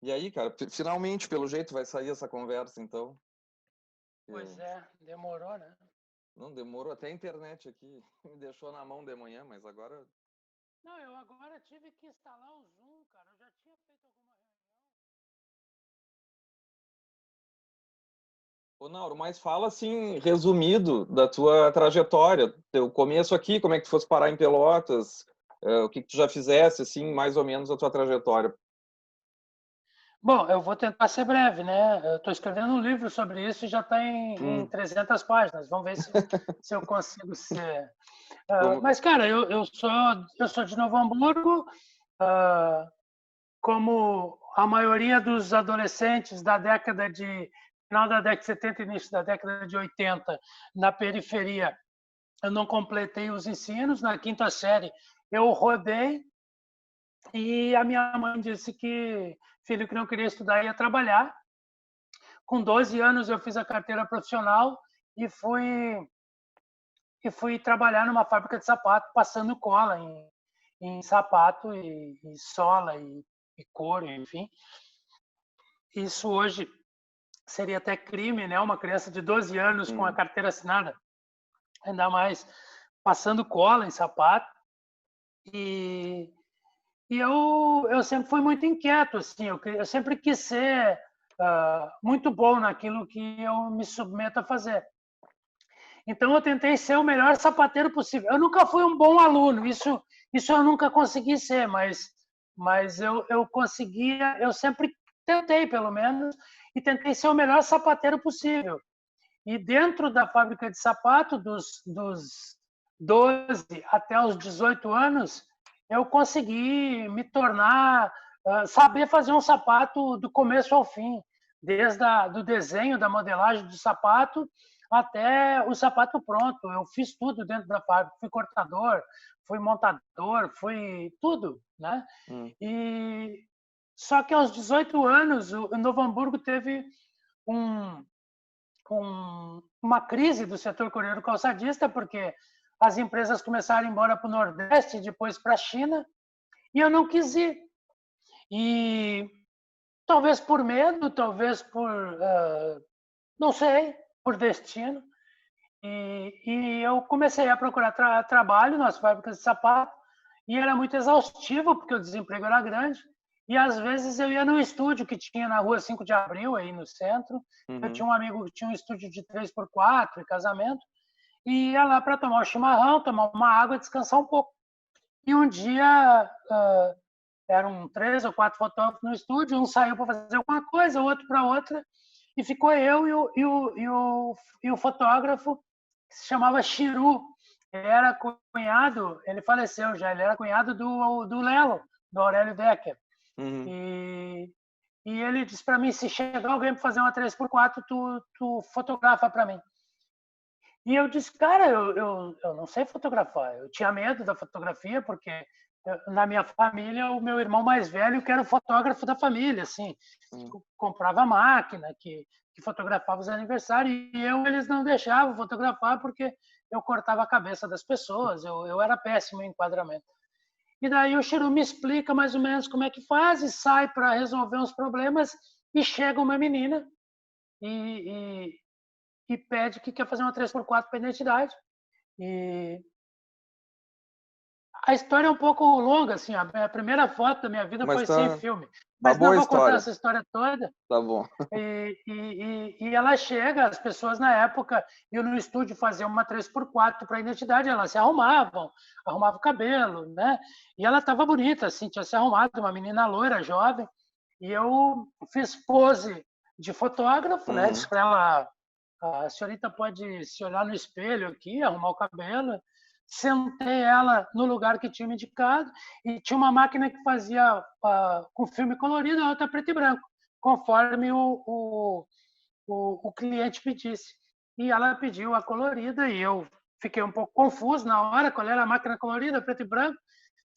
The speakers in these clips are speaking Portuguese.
E aí, cara, finalmente, pelo jeito, vai sair essa conversa, então. Pois Eu- é, demorou, né? Não, demorou até a internet aqui. Me deixou na mão de manhã, mas agora. Não, eu agora tive que instalar o Zoom, cara. Eu já tinha feito alguma reunião. Ô, Nauro, mas fala assim, resumido, da tua trajetória, teu começo aqui, como é que tu fosse parar em Pelotas, o que que tu já fizesse, assim, mais ou menos a tua trajetória. Bom, eu vou tentar ser breve, né? Eu estou escrevendo um livro sobre isso e já está em Hum, 300 páginas. Vamos ver se eu consigo ser. vamos ver. Mas, cara, eu sou de Novo Hamburgo. ah, Como a maioria dos adolescentes da década de final da década de 70 e início da década de 80, na periferia, eu não completei os ensinos. Na quinta série, eu rodei e a minha mãe disse que filho que não queria estudar ia trabalhar. Com 12 anos, eu fiz a carteira profissional e fui trabalhar numa fábrica de sapato, passando cola em sapato e sola e couro, enfim. Isso hoje seria até crime, né? Uma criança de 12 anos com a Hum. carteira assinada, ainda mais passando cola em sapato. E, e eu sempre fui muito inquieto, assim, eu sempre quis ser muito bom naquilo que eu me submeto a fazer. Então eu tentei ser o melhor sapateiro possível. Eu nunca fui um bom aluno, isso eu nunca consegui ser, mas eu conseguia, eu sempre tentei, pelo menos, e tentei ser o melhor sapateiro possível. E dentro da fábrica de sapato, dos 12 até os 18 anos, eu consegui me tornar, saber fazer um sapato do começo ao fim, desde do desenho, da modelagem do sapato até o sapato pronto. Eu fiz tudo dentro da fábrica, fui cortador, fui montador, fui tudo, né? Hum. E só que aos 18 anos, o Novo Hamburgo teve um, uma crise do setor coreano calçadista, porque as empresas começaram a ir embora para o Nordeste, depois para a China, e eu não quis ir. E talvez por medo, talvez por, não sei, por destino. E eu comecei a procurar trabalho nas fábricas de sapato, e era muito exaustivo, porque o desemprego era grande. E às vezes eu ia no estúdio que tinha na rua 5 de Abril, aí no centro. Eu Uhum. tinha um amigo que tinha um estúdio de 3x4 e casamento, e ia lá para tomar um chimarrão, tomar uma água e descansar um pouco. E um dia eram 3 ou 4 fotógrafos no estúdio, um saiu para fazer alguma coisa, o outro para outra, e ficou eu e o fotógrafo, que se chamava Chiru. Ele era cunhado, ele faleceu já, ele era cunhado do Lelo, do Aurélio Decker. Uhum. E, e ele disse para mim, se chegar alguém para fazer uma 3x4, tu fotografa para mim. E eu disse, cara, eu não sei fotografar. Eu tinha medo da fotografia, porque na minha família, o meu irmão mais velho, que era o fotógrafo da família, assim, Hum. comprava máquina, que fotografava os aniversários, e eles não deixavam fotografar, porque eu cortava a cabeça das pessoas, eu era péssimo em enquadramento. E daí o Chiru me explica mais ou menos como é que faz, e sai para resolver uns problemas, e chega uma menina, e, e pede que quer fazer uma 3x4 para identidade. E a história é um pouco longa, assim, a primeira foto da minha vida Mas foi sem tá, filme. tá Mas não boa a vou contar história. essa história toda. Tá bom. E ela chega, as pessoas na época iam no estúdio fazer uma 3x4 para identidade, elas se arrumavam o cabelo, né? E ela estava bonita, assim, tinha se arrumado, uma menina loira, jovem. E eu fiz pose de fotógrafo, né? Disse Uhum. para ela, a senhorita pode se olhar no espelho aqui, arrumar o cabelo. Sentei ela no lugar que tinha me indicado e tinha uma máquina que fazia com filme colorido, a outra preto e branco, conforme o cliente pedisse. E ela pediu a colorida e eu fiquei um pouco confuso na hora qual era a máquina colorida, preto e branco.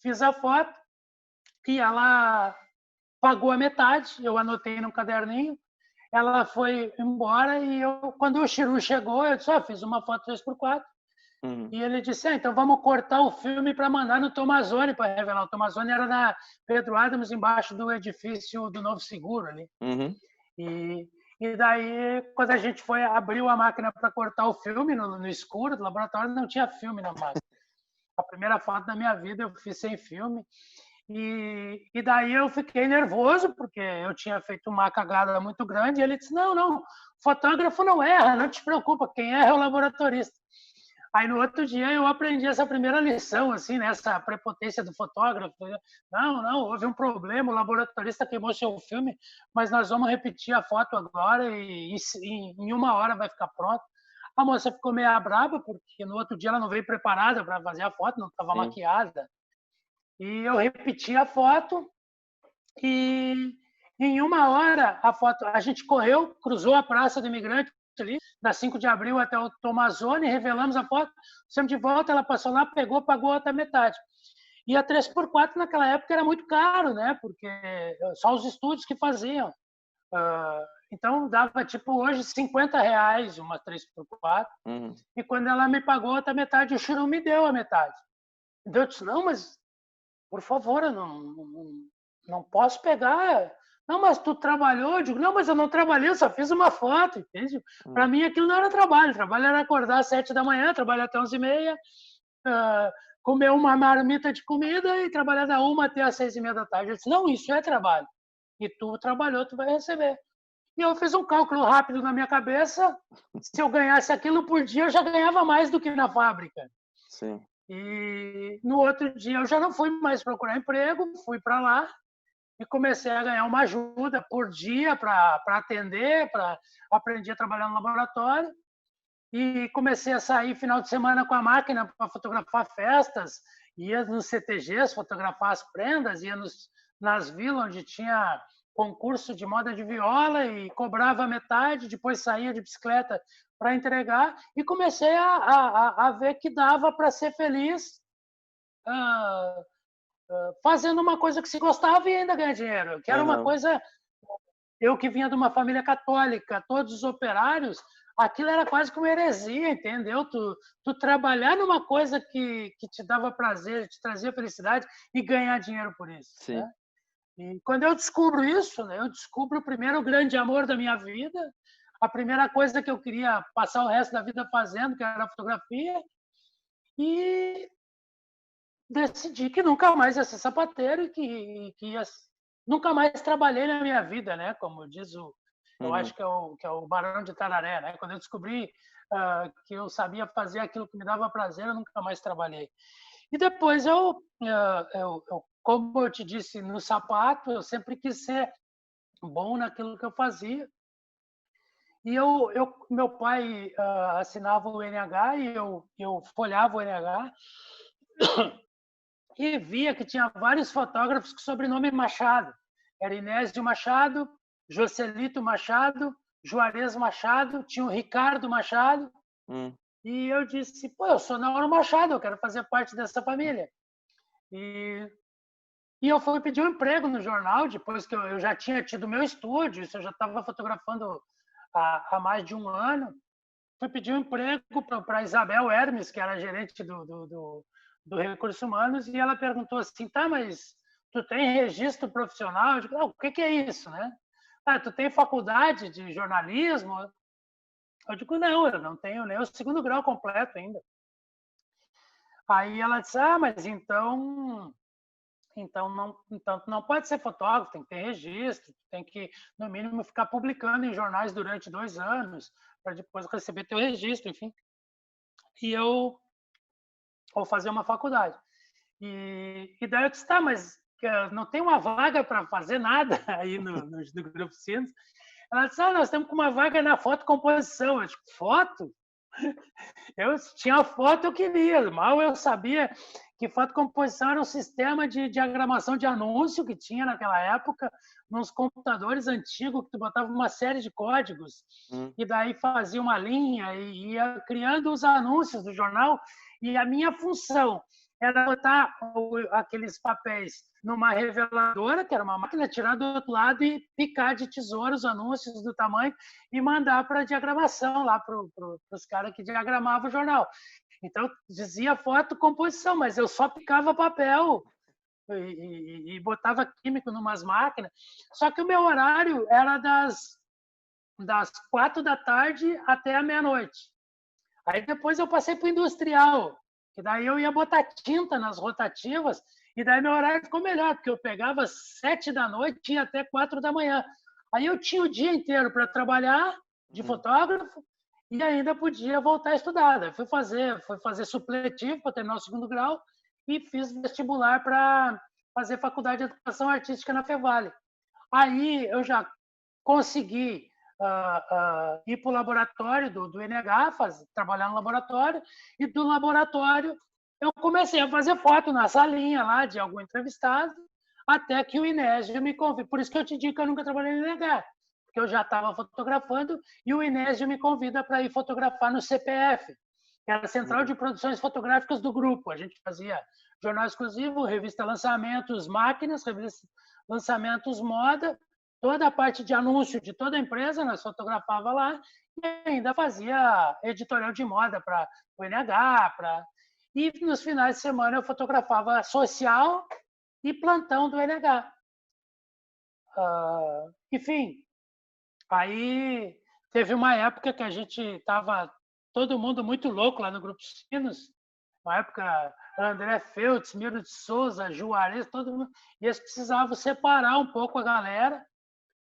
Fiz a foto e ela pagou a metade, eu anotei no caderninho. Ela foi embora e quando o Chiru chegou, eu disse, fiz uma foto 3x4. E ele disse, então vamos cortar o filme para mandar no Tomazoni para revelar. O Tomazoni era na Pedro Adams, embaixo do edifício do Novo Seguro ali. E daí, quando a gente abriu a máquina para cortar o filme no escuro do laboratório, não tinha filme na máquina. A primeira foto da minha vida eu fiz sem filme. E daí eu fiquei nervoso, porque eu tinha feito uma cagada muito grande. E ele disse, não, o fotógrafo não erra, não te preocupa, quem erra é o laboratorista. Aí no outro dia eu aprendi essa primeira lição, assim, né? Essa prepotência do fotógrafo. Não, houve um problema, o laboratorista queimou seu filme, mas nós vamos repetir a foto agora e em 1 hora vai ficar pronto. A moça ficou meio brava, porque no outro dia ela não veio preparada para fazer a foto, não estava maquiada. E eu repeti a foto e em 1 hora a gente correu, cruzou a Praça do Imigrante, ali, da 5 de abril até o Tomazoni, revelamos a foto, fomos de volta, ela passou lá, pagou a outra metade. E a 3x4 naquela época era muito caro, né? Porque só os estúdios que faziam. Então dava tipo hoje R$50 uma 3x4. E quando ela me pagou a outra metade, o Chiru me deu a metade. Então eu disse, não, mas por favor, eu não posso pegar. Não, mas tu trabalhou? Eu digo, não, mas eu não trabalhei, eu só fiz uma foto, entende? Para mim aquilo não era trabalho. Trabalho era acordar às 7 da manhã, trabalhar até 11h30, comer uma marmita de comida e trabalhar da 1 até às 6h30 da tarde. Eu disse, não, isso é trabalho. E tu trabalhou, tu vai receber. E eu fiz um cálculo rápido na minha cabeça. Se eu ganhasse aquilo por dia, eu já ganhava mais do que na fábrica. Sim. E no outro dia eu já não fui mais procurar emprego, fui para lá e comecei a ganhar uma ajuda por dia para atender, aprendi a trabalhar no laboratório e comecei a sair final de semana com a máquina para fotografar festas, ia nos CTGs fotografar as prendas, ia nas vilas onde tinha concurso de moda de viola e cobrava metade, depois saía de bicicleta para entregar e comecei a ver que dava para ser feliz fazendo uma coisa que se gostava e ainda ganhar dinheiro. Que era uma coisa... Eu que vinha de uma família católica, todos os operários, aquilo era quase que uma heresia, entendeu? Tu trabalhar numa coisa que te dava prazer, te trazia felicidade e ganhar dinheiro por isso. Sim. Né? E quando eu descubro isso, né, eu descubro o primeiro grande amor da minha vida, a primeira coisa que eu queria passar o resto da vida fazendo, que era a fotografia, e decidi que nunca mais ia ser sapateiro e que nunca mais trabalhei na minha vida, né? Como diz eu acho que é o Barão de Tararé, né? Quando eu descobri que eu sabia fazer aquilo que me dava prazer, eu nunca mais trabalhei. E depois como eu te disse, no sapato, eu sempre quis ser bom naquilo que eu fazia. E meu pai assinava o NH e eu folhava o NH e via que tinha vários fotógrafos com sobrenome Machado. Era Inésio Machado, Joselito Machado, Juarez Machado, tinha o Ricardo Machado. E eu disse, pô, eu sou Nauro Machado, eu quero fazer parte dessa família. E eu fui pedir um emprego no jornal, depois que eu já tinha tido meu estúdio, isso eu já estava fotografando há mais de 1 ano. Fui pedir um emprego para Isabel Hermes, que era gerente do Recursos Humanos, e ela perguntou assim, tá, mas tu tem registro profissional? Eu digo, não, o que é isso, né? Ah, tu tem faculdade de jornalismo? Eu digo, não, eu não tenho nem o 2º grau completo ainda. Aí ela disse, mas então não pode ser fotógrafo, tem que ter registro, tem que, no mínimo, ficar publicando em jornais durante 2 anos, para depois receber teu registro, enfim. E eu vou fazer uma faculdade. E daí eu disse, tá, mas não tem uma vaga para fazer nada aí no Grupo Sinos? Ela disse, nós estamos com uma vaga na fotocomposição. Eu disse, foto? Eu tinha a foto, eu queria. Mal eu sabia que fotocomposição era um sistema de diagramação de anúncio que tinha naquela época, nos computadores antigos, que tu botava uma série de códigos e daí fazia uma linha e ia criando os anúncios do jornal. E a minha função era botar aqueles papéis numa reveladora, que era uma máquina, tirar do outro lado e picar de tesoura os anúncios do tamanho e mandar para diagramação lá para os caras que diagramavam o jornal. Então, dizia foto, composição, mas eu só picava papel e botava químico numas máquinas. Só que o meu horário era das 4 da tarde até a meia-noite. Aí depois eu passei para o industrial, que daí eu ia botar tinta nas rotativas, e daí meu horário ficou melhor, porque eu pegava 7 da noite e ia até 4 da manhã. Aí eu tinha o dia inteiro para trabalhar de fotógrafo e ainda podia voltar a estudar. Daí fui fazer supletivo para terminar o 2º grau e fiz vestibular para fazer faculdade de educação artística na Fevale. Aí eu já consegui ir para o laboratório do INH, trabalhar no laboratório, e do laboratório eu comecei a fazer foto na salinha lá de algum entrevistado, até que o Inésio me convida. Por isso que eu te digo que eu nunca trabalhei no INH, porque eu já estava fotografando e o Inésio me convida para ir fotografar no CPF, que era a Central de Produções Fotográficas do grupo. A gente fazia jornal exclusivo, revista Lançamentos Máquinas, revista Lançamentos Moda, toda a parte de anúncio de toda a empresa, nós fotografava lá e ainda fazia editorial de moda para o NH. E nos finais de semana eu fotografava social e plantão do NH. Enfim, aí teve uma época que a gente estava todo mundo muito louco lá no Grupo Sinos, uma época André Feltz, Miro de Souza, Juarez, todo mundo, e eles precisavam separar um pouco a galera,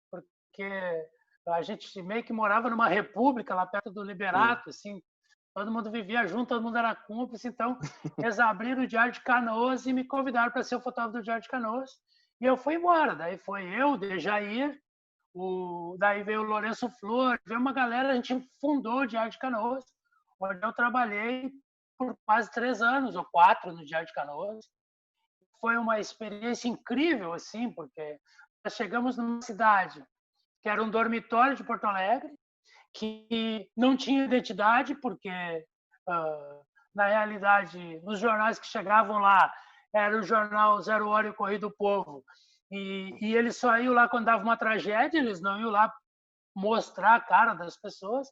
porque a gente meio que morava numa república lá perto do Liberato, assim, todo mundo vivia junto, todo mundo era cúmplice, então eles abriram o Diário de Canoas e me convidaram para ser o fotógrafo do Diário de Canoas, e eu fui embora. Daí foi eu, o Dejair, daí veio o Lourenço Flor, veio uma galera, a gente fundou o Diário de Canoas, onde eu trabalhei por quase 3 anos, ou 4 no Diário de Canoas. Foi uma experiência incrível, assim, porque nós chegamos numa cidade que era um dormitório de Porto Alegre, que não tinha identidade, porque, na realidade, nos jornais que chegavam lá, era o jornal Zero Hora e o Correio do Povo, e eles só iam lá quando dava uma tragédia, eles não iam lá mostrar a cara das pessoas,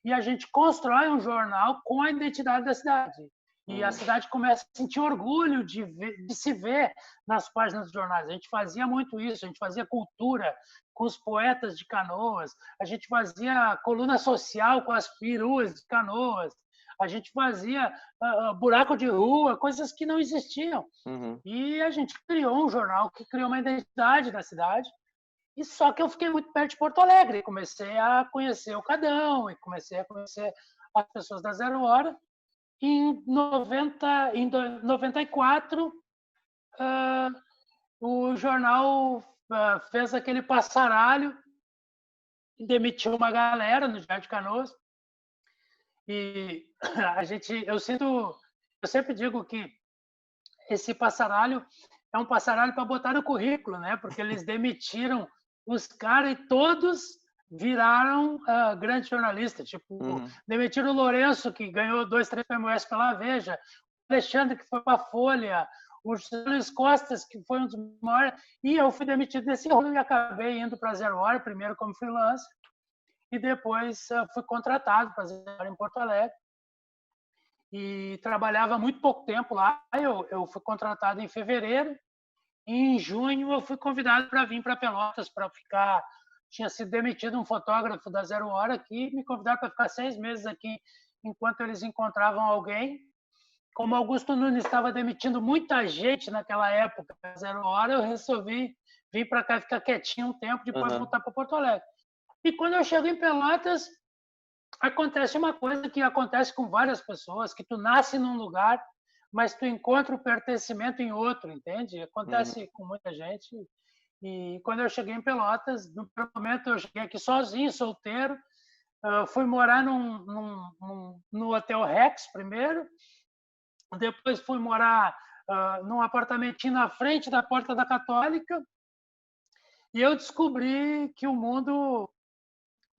e a gente constrói um jornal com a identidade da cidade. E a cidade começa a sentir orgulho de se ver nas páginas dos jornais. A gente fazia muito isso, a gente fazia cultura com os poetas de Canoas, a gente fazia coluna social com as peruas de Canoas, a gente fazia buraco de rua, coisas que não existiam. E a gente criou um jornal que criou uma identidade da cidade. E só que eu fiquei muito perto de Porto Alegre, comecei a conhecer o Cadão e comecei a conhecer as pessoas da Zero Hora. Em 94, o jornal fez aquele passaralho, demitiu uma galera no Diário de Canoas. E eu sempre digo que esse passaralho é um passaralho para botar no currículo, né? Porque eles demitiram os caras e todos viraram grandes jornalistas. Tipo, demitiram o Lourenço, que ganhou 2, 3 PMS pela Veja, o Alexandre, que foi para a Folha, o Luiz Costas, que foi um dos maiores. E eu fui demitido desse rolo e acabei indo para a Zero Hora, primeiro como freelancer, e depois fui contratado para a Zero Hora em Porto Alegre. E trabalhava muito pouco tempo lá. Eu fui contratado em fevereiro. E em junho eu fui convidado para vir para Pelotas para ficar. Tinha sido demitido um fotógrafo da Zero Hora aqui, me convidaram para ficar 6 meses aqui enquanto eles encontravam alguém. Como Augusto Nunes estava demitindo muita gente naquela época da Zero Hora, eu resolvi vir para cá e ficar quietinho um tempo, depois voltar para Porto Alegre. E quando eu chego em Pelotas, acontece uma coisa que acontece com várias pessoas, que tu nasce num lugar, mas tu encontra o pertencimento em outro, entende? Acontece com muita gente. E quando eu cheguei em Pelotas, no primeiro momento eu cheguei aqui sozinho, solteiro, fui morar no Hotel Rex primeiro, depois fui morar num apartamentinho na frente da Porta da Católica, e eu descobri que o mundo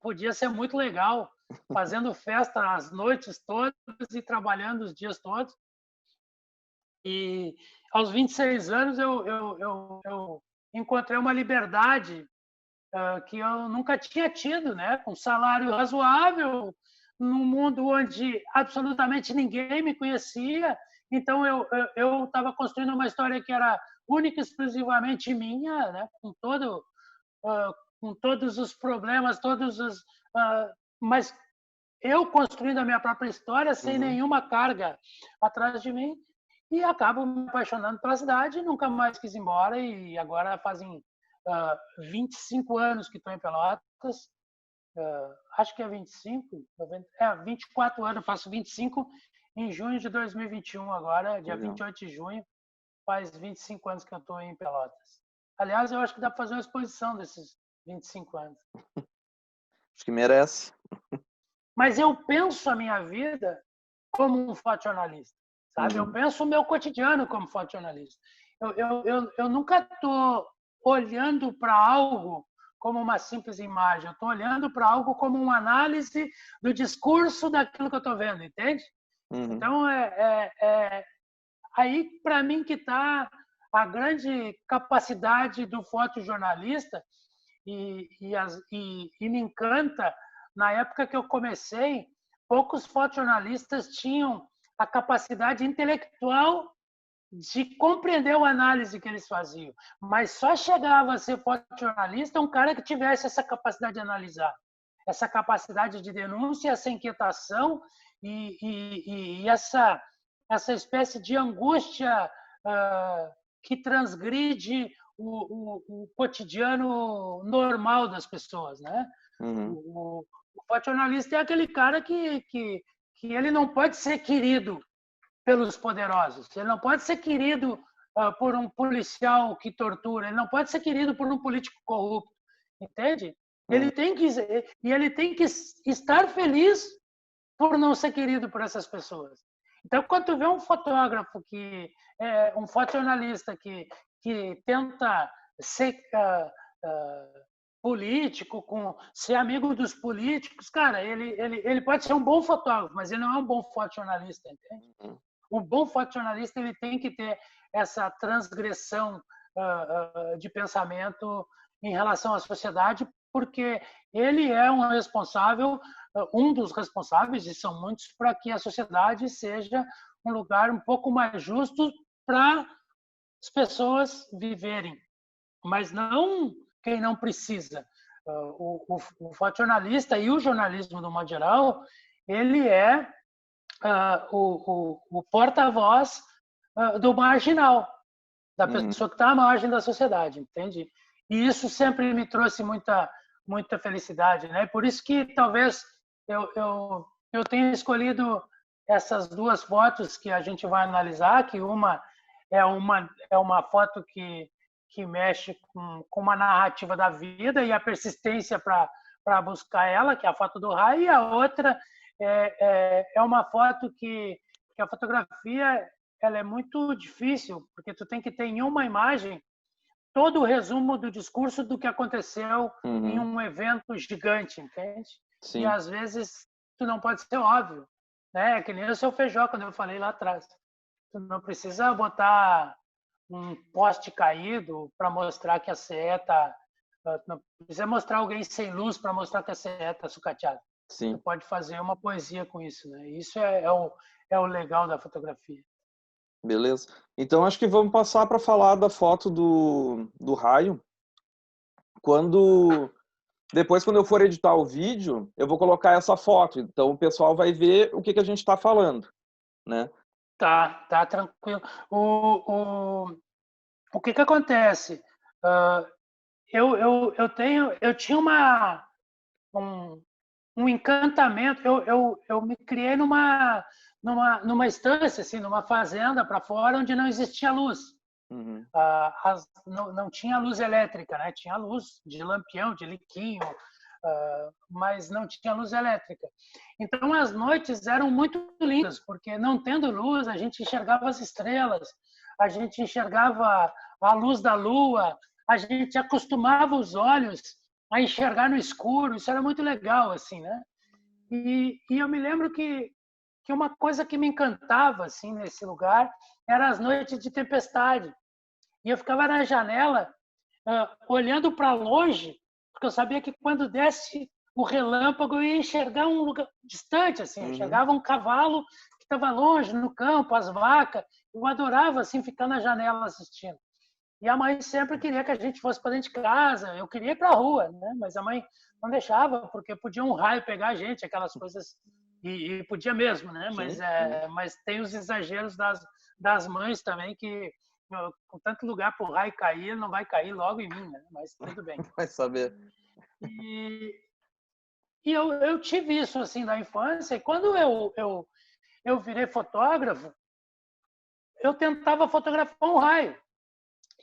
podia ser muito legal, fazendo festa as noites todas e trabalhando os dias todos. E aos 26 anos eu encontrei uma liberdade que eu nunca tinha tido, né? Com salário razoável, num mundo onde absolutamente ninguém me conhecia. Então eu estava construindo uma história que era única e exclusivamente minha, né? Com todos os problemas, mas eu construindo a minha própria história sem nenhuma carga atrás de mim, e acabo me apaixonando pela cidade, nunca mais quis ir embora, e agora fazem 25 anos que estou em Pelotas, acho que é 25, 24 anos, faço 25 em junho de 2021 agora, dia 28 de junho, faz 25 anos que eu estou em Pelotas. Aliás, eu acho que dá para fazer uma exposição desses 25 anos. Acho que merece. Mas eu penso a minha vida como um fotojornalista, sabe? Eu penso o meu cotidiano como fotojornalista. Eu nunca estou olhando para algo como uma simples imagem. Eu estou olhando para algo como uma análise do discurso daquilo que eu estou vendo, entende? Então, aí, para mim, que está a grande capacidade do fotojornalista e me encanta. Na época que eu comecei, poucos fotojornalistas tinham a capacidade intelectual de compreender a análise que eles faziam. Mas só chegava a ser fotojornalista um cara que tivesse essa capacidade de analisar, essa capacidade de denúncia, essa inquietação e essa espécie de angústia que transgride o cotidiano normal das pessoas, né? O fotojornalista é aquele cara que ele não pode ser querido pelos poderosos, ele não pode ser querido por um policial que tortura, ele não pode ser querido por um político corrupto, entende? Ele tem que estar feliz por não ser querido por essas pessoas. Então, quando tu vê um fotógrafo um fotojornalista que tenta ser político, ser amigo dos políticos, cara, ele pode ser um bom fotógrafo, mas ele não é um bom fotojornalista, entende? Um bom fotojornalista ele tem que ter essa transgressão de pensamento em relação à sociedade, porque ele é um dos responsáveis, e são muitos, para que a sociedade seja um lugar um pouco mais justo para as pessoas viverem, mas não quem não precisa. O fotojornalista e o jornalismo, no modo geral, ele é o porta-voz do marginal, da pessoa que está à margem da sociedade, entende? E isso sempre me trouxe muita felicidade, né? Por isso que talvez eu tenha escolhido essas duas fotos que a gente vai analisar, que uma é uma foto que mexe com uma narrativa da vida e a persistência para buscar ela, que é a foto do raio, e a outra é uma foto que a fotografia ela é muito difícil, porque tu tem que ter em uma imagem todo o resumo do discurso do que aconteceu em um evento gigante, entende? Sim. E às vezes tu não pode ser óbvio, né? É que nem o seu Feijó, quando eu falei lá atrás. Tu não precisa botar um poste caído para mostrar que a CE está... Não precisa mostrar alguém sem luz para mostrar que a CE está sucateada. Sim. Você pode fazer uma poesia com isso, né? Isso é o legal da fotografia. Beleza. Então, acho que vamos passar para falar da foto do raio. Depois, quando eu for editar o vídeo, eu vou colocar essa foto. Então, o pessoal vai ver o que a gente está falando, né? Tá tranquilo. O que acontece? Eu tinha um encantamento. Eu me criei numa estância, assim, numa fazenda para fora, onde não existia luz. Não tinha luz elétrica, né? Tinha luz de lampião, de liquinho, mas não tinha luz elétrica. Então, as noites eram muito lindas, porque não tendo luz, a gente enxergava as estrelas, a gente enxergava a luz da lua, a gente acostumava os olhos a enxergar no escuro. Isso era muito legal, assim, né? E eu me lembro que que uma coisa que me encantava assim nesse lugar eram as noites de tempestade. E eu ficava na janela olhando para longe, porque eu sabia que quando desse o relâmpago eu ia enxergar um lugar distante, assim, eu enxergava um cavalo que estava longe no campo, as vacas. Eu adorava assim ficar na janela assistindo. E a mãe sempre queria que a gente fosse para dentro de casa. Eu queria ir para a rua, né? Mas a mãe não deixava, porque podia um raio pegar a gente, aquelas coisas. E podia mesmo, né? Mas tem os exageros das mães também, que com tanto lugar para o raio cair, ele não vai cair logo em mim, né? Mas tudo bem. Vai saber. E eu tive isso assim na infância. E quando eu virei fotógrafo, eu tentava fotografar um raio.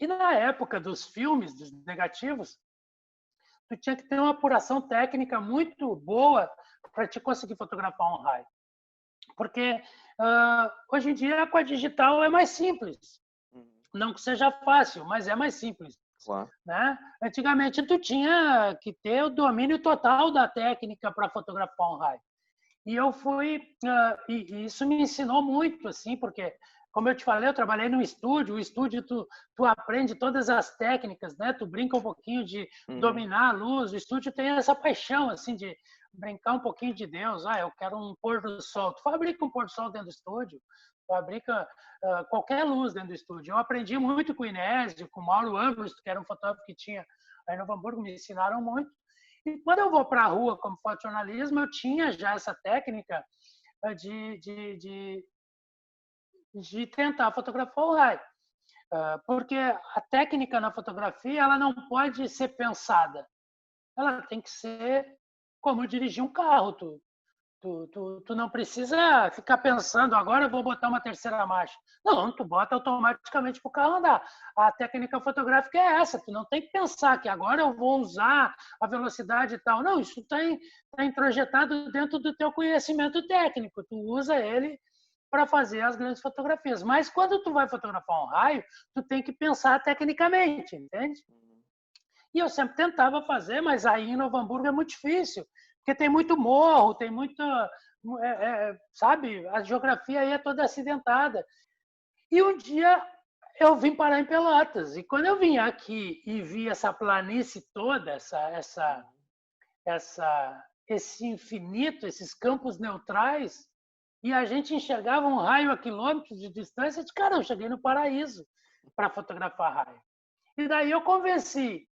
E na época dos filmes, dos negativos, tu tinha que ter uma apuração técnica muito boa para te conseguir fotografar um raio. Porque hoje em dia com a digital é mais simples. Não que seja fácil, mas é mais simples. Claro. Né? Antigamente tu tinha que ter o domínio total da técnica para fotografar um raio. E eu fui, e isso me ensinou muito, assim, porque, como eu te falei, eu trabalhei no estúdio. O estúdio tu aprende todas as técnicas, né? Tu brinca um pouquinho de dominar a luz. O estúdio tem essa paixão, assim, de brincar um pouquinho de Deus. Eu quero um pôr do sol. Tu fabrica um pôr do sol dentro do estúdio, fabrica qualquer luz dentro do estúdio. Eu aprendi muito com o Inésio, com o Mauro Anglos, que era um fotógrafo que tinha aí em Novo Hamburgo, me ensinaram muito. E quando eu vou para a rua como fotojornalismo, eu tinha já essa técnica de tentar fotografar o raio. Porque a técnica na fotografia ela não pode ser pensada. Ela tem que ser como dirigir um carro. Tu não precisa ficar pensando, agora eu vou botar uma terceira marcha. Não, tu bota automaticamente para o carro andar. A técnica fotográfica é essa, tu não tem que pensar que agora eu vou usar a velocidade e tal. Não, isso está introjetado dentro do teu conhecimento técnico. Tu usa ele para fazer as grandes fotografias. Mas quando tu vai fotografar um raio, tu tem que pensar tecnicamente, entende? E eu sempre tentava fazer, mas aí em Novo Hamburgo é muito difícil. Porque tem muito morro, tem muita... sabe? A geografia aí é toda acidentada. E um dia eu vim parar em Pelotas. E quando eu vim aqui e vi essa planície toda, esse infinito, esses campos neutrais, e a gente enxergava um raio a quilômetros de distância, cara, eu cheguei no paraíso para fotografar raio. E daí eu convenci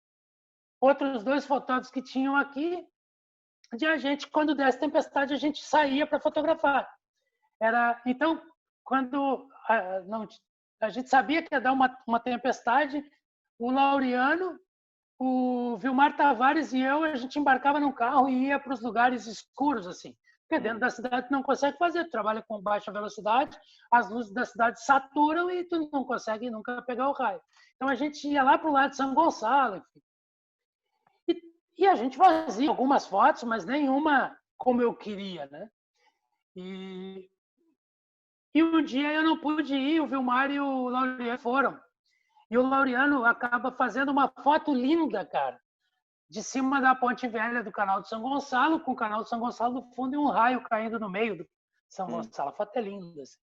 outros 2 fotógrafos que tinham aqui, de a gente, quando desse tempestade, a gente saía para fotografar. Então, quando a gente sabia que ia dar uma tempestade, o Laureano, o Vilmar Tavares e eu, a gente embarcava num carro e ia para os lugares escuros, assim. Porque dentro da cidade tu não consegue fazer, tu trabalha com baixa velocidade, as luzes da cidade saturam e tu não consegue nunca pegar o raio. Então a gente ia lá para o lado de São Gonçalo, enfim. E a gente fazia algumas fotos, mas nenhuma como eu queria, né? E um dia eu não pude ir, o Vilmar e o Laureano foram. E o Laureano acaba fazendo uma foto linda, cara, de cima da ponte velha do canal de São Gonçalo, com o canal de São Gonçalo no fundo e um raio caindo no meio do São Gonçalo. A foto é linda. Assim.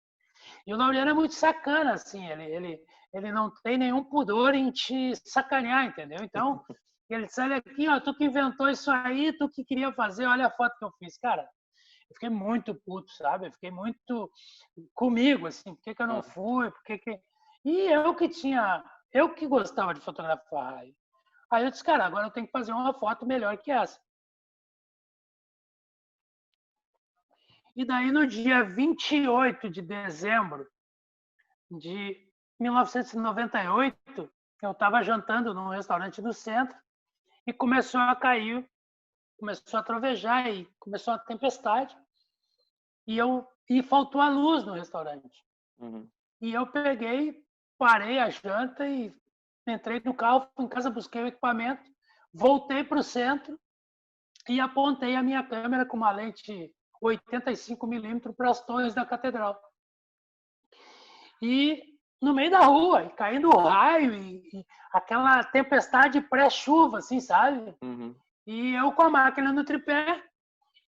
E o Laureano é muito sacana, assim, ele não tem nenhum pudor em te sacanear, entendeu? Então, ele disse, olha aqui, ó, tu que inventou isso aí, tu que queria fazer, olha a foto que eu fiz. Cara, eu fiquei muito puto, sabe? Eu fiquei muito comigo, assim, por que eu não fui, E eu que gostava de fotografar raio. Aí eu disse, cara, agora eu tenho que fazer uma foto melhor que essa. E daí, no dia 28 de dezembro de 1998, eu estava jantando num restaurante do centro e começou a cair, começou a trovejar e começou a tempestade. E faltou a luz no restaurante. E eu peguei, parei a janta e entrei no carro, fui em casa, busquei o equipamento, voltei para o centro e apontei a minha câmera com uma lente 85mm para as torres da catedral. E no meio da rua, caindo raio, e aquela tempestade pré-chuva, assim, sabe? E eu com a máquina no tripé,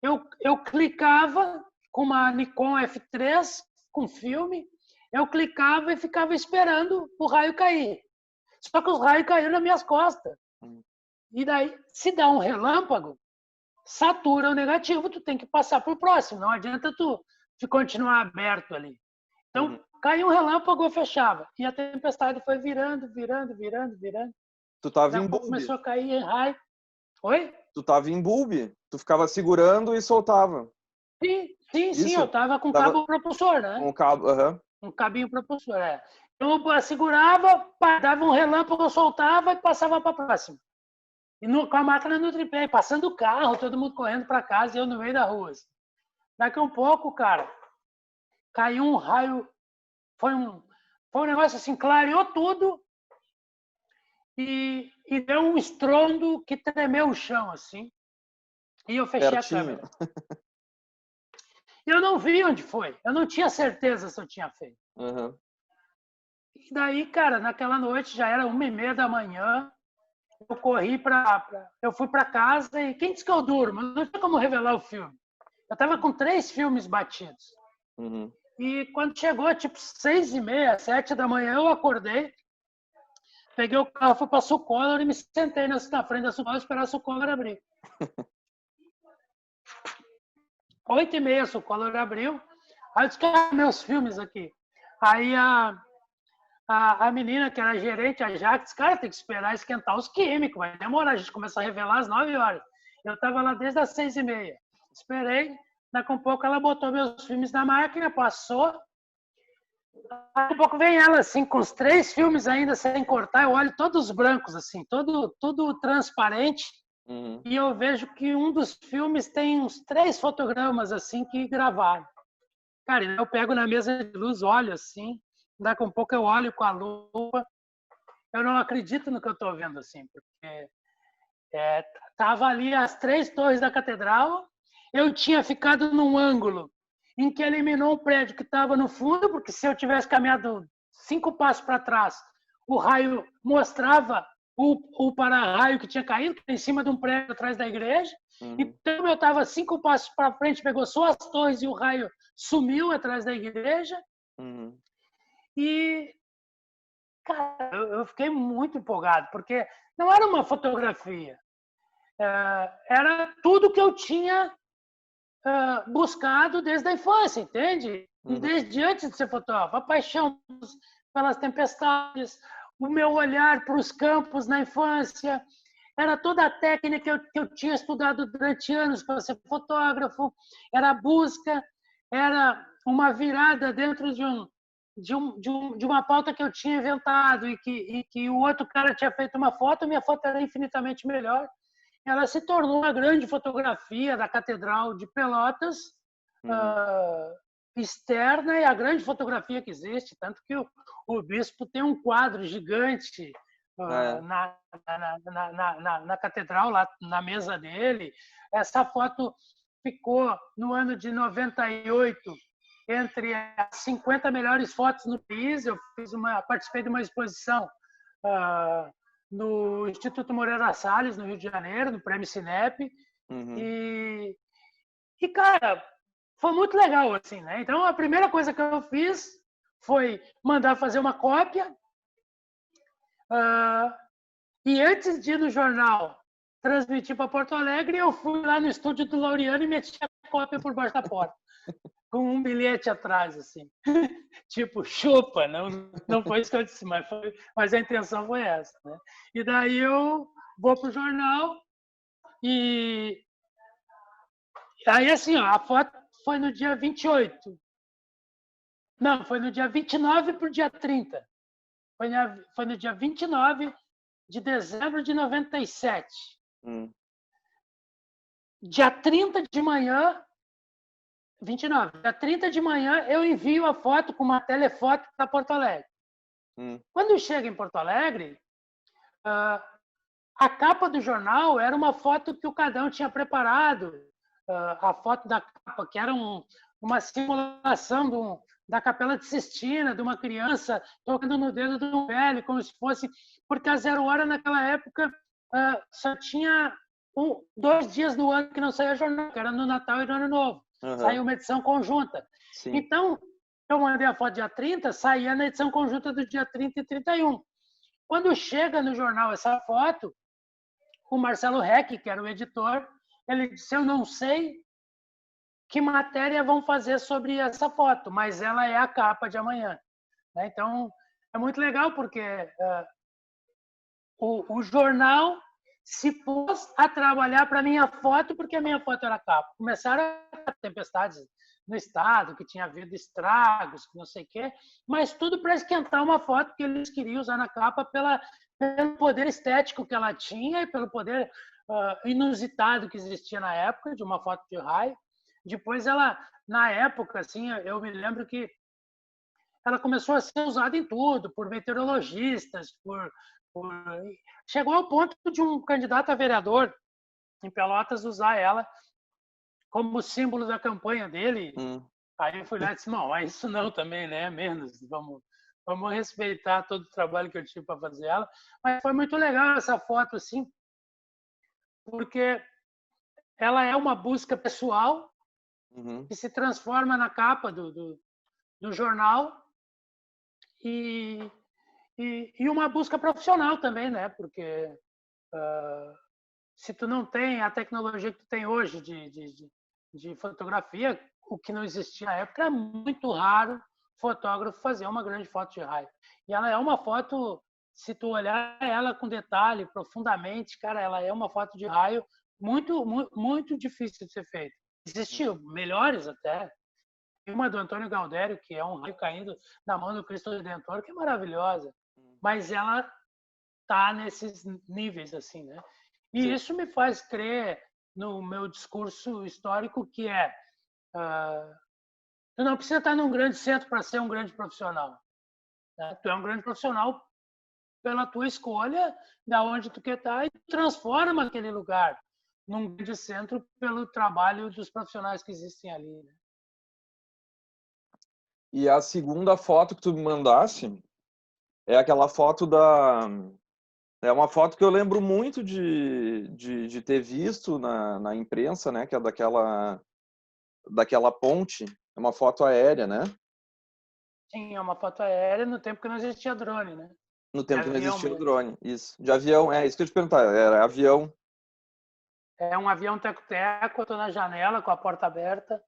eu clicava com uma Nikon F3, com filme, eu clicava e ficava esperando o raio cair. Só que os raios caíram nas minhas costas. E daí, se dá um relâmpago, satura o negativo, tu tem que passar para o próximo. Não adianta tu continuar aberto ali. Então, caiu um relâmpago, eu fechava. E a tempestade foi virando. Tu tava em bulb. Começou a cair em raio. Oi? Tu tava em bulb. Tu ficava segurando e soltava. Sim, eu tava com cabo propulsor, né? Com cabo, Um cabinho propulsor, é. Então, eu segurava, dava um relâmpago, eu soltava e passava para a próxima. E com a máquina no tripé, passando o carro, todo mundo correndo para casa e eu no meio da rua. Assim. Daqui a um pouco, cara, caiu um raio, foi um negócio assim, clareou tudo e deu um estrondo que tremeu o chão, assim. E eu fechei a câmera. Eu não vi onde foi, eu não tinha certeza se eu tinha feito. E daí, cara, naquela noite já era 1h30 da manhã, eu corri eu fui para casa e quem disse que eu durmo? Não tinha como revelar o filme. Eu estava com 3 filmes batidos. E quando chegou, tipo 6h30, 7 da manhã, eu acordei, peguei o carro, fui para a Sucolor e me sentei na frente da Sucolor esperar a Sucolor abrir. 8h30 a Sucolor abriu. Aí eu disse, meus filmes aqui. Aí a menina, que era gerente, a Jaque, disse, cara, tem que esperar esquentar os químicos, vai demorar, a gente começa a revelar às 9 horas. Eu estava lá desde as 6h30. Esperei, daqui a pouco ela botou meus filmes na máquina, passou. Daqui a pouco vem ela, assim, com os 3 filmes ainda sem cortar, eu olho todos brancos, assim, tudo transparente, e eu vejo que um dos filmes tem uns 3 fotogramas, assim, que gravaram. Cara, eu pego na mesa de luz, olho assim, daqui a pouco eu olho com a lupa, eu não acredito no que eu estou vendo, assim, porque tava ali as 3 torres da catedral, eu tinha ficado num ângulo em que eliminou um prédio que estava no fundo, porque se eu tivesse caminhado 5 passos para trás, o raio mostrava o para-raio que tinha caído, que era em cima de um prédio atrás da igreja. Então eu estava 5 passos para frente, pegou só as torres e o raio sumiu atrás da igreja. E, cara, eu fiquei muito empolgado, porque não era uma fotografia. Era tudo que eu tinha buscado desde a infância, entende? Desde antes de ser fotógrafo. A paixão pelas tempestades, o meu olhar para os campos na infância, era toda a técnica que eu tinha estudado durante anos para ser fotógrafo, era a busca, era uma virada dentro de uma pauta que eu tinha inventado e que o outro cara tinha feito uma foto, minha foto era infinitamente melhor. Ela se tornou uma grande fotografia da Catedral de Pelotas, externa, e a grande fotografia que existe, tanto que o bispo tem um quadro gigante na catedral, lá na mesa dele. Essa foto ficou, no ano de 98, entre as 50 melhores fotos no país. Eu participei de uma exposição no Instituto Moreira Salles, no Rio de Janeiro, no Prêmio Cinep. E, cara, foi muito legal, assim, né? Então, a primeira coisa que eu fiz foi mandar fazer uma cópia. E antes de ir no jornal transmitir para Porto Alegre, eu fui lá no estúdio do Laureano e meti a cópia por baixo da porta, com um bilhete atrás, assim. Tipo, chupa, não foi isso que eu disse, mas a intenção foi essa, né? E daí eu vou pro jornal e aí, assim, ó, a foto foi no dia 28. Não, foi no dia 29 para o dia 30. Foi no dia 29 de dezembro de 97. Dia 30 de manhã, 29, dia 30 de manhã, eu envio a foto com uma telefoto para Porto Alegre. Quando chega em Porto Alegre, a capa do jornal era uma foto que o Cadão tinha preparado, a foto da capa, que era uma simulação da Capela de Sistina, de uma criança tocando no dedo de um velho, como se fosse... Porque a 0 Hora, naquela época, só tinha 2 dias no ano que não saía jornal, que era no Natal e no Ano Novo. saiu uma edição conjunta. Sim. Então, eu mandei a foto dia 30, saía na edição conjunta do dia 30 e 31. Quando chega no jornal essa foto, o Marcelo Reck, que era o editor, ele disse, eu não sei que matéria vão fazer sobre essa foto, mas ela é a capa de amanhã. Então, é muito legal, porque o jornal se pôs a trabalhar para a minha foto, porque a minha foto era capa. Começaram a tempestades no estado, que tinha havido estragos, que não sei o quê, mas tudo para esquentar uma foto que eles queriam usar na capa pelo poder estético que ela tinha e pelo poder inusitado que existia na época, de uma foto de raio. Depois ela, na época, assim, eu me lembro que ela começou a ser usada em tudo, por meteorologistas, chegou ao ponto de um candidato a vereador em Pelotas usar ela como símbolo da campanha dele. Aí eu fui lá e disse, não, mas isso não também, né? Menos, vamos respeitar todo o trabalho que eu tive para fazer ela. Mas foi muito legal essa foto, assim, porque ela é uma busca pessoal que se transforma na capa do jornal e uma busca profissional também, né? Porque se tu não tem a tecnologia que tu tem hoje de fotografia, o que não existia na época, era muito raro fotógrafo fazer uma grande foto de raio. E ela é uma foto, se tu olhar ela com detalhe, profundamente, cara, ela é uma foto de raio muito, muito, muito difícil de ser feita. Existiam melhores até. Uma do Antônio Galdério, que é um raio caindo na mão do Cristo Redentor, que é maravilhosa. Mas ela tá nesses níveis, assim, né? E Sim. Isso me faz crer no meu discurso histórico, que é tu não precisa estar num grande centro para ser um grande profissional. Né? Tu é um grande profissional pela tua escolha, da onde tu quer estar, e transforma aquele lugar num grande centro pelo trabalho dos profissionais que existem ali. Né? E a segunda foto que tu me mandasse é aquela foto da... É uma foto que eu lembro muito de ter visto na imprensa, né? Que é daquela ponte. É uma foto aérea, né? Sim, é uma foto aérea no tempo que não existia drone, né? No tempo que não existia o drone, isso. De avião, isso que eu ia te perguntar. Era avião. É um avião teco-teco, eu tô na janela com a porta aberta,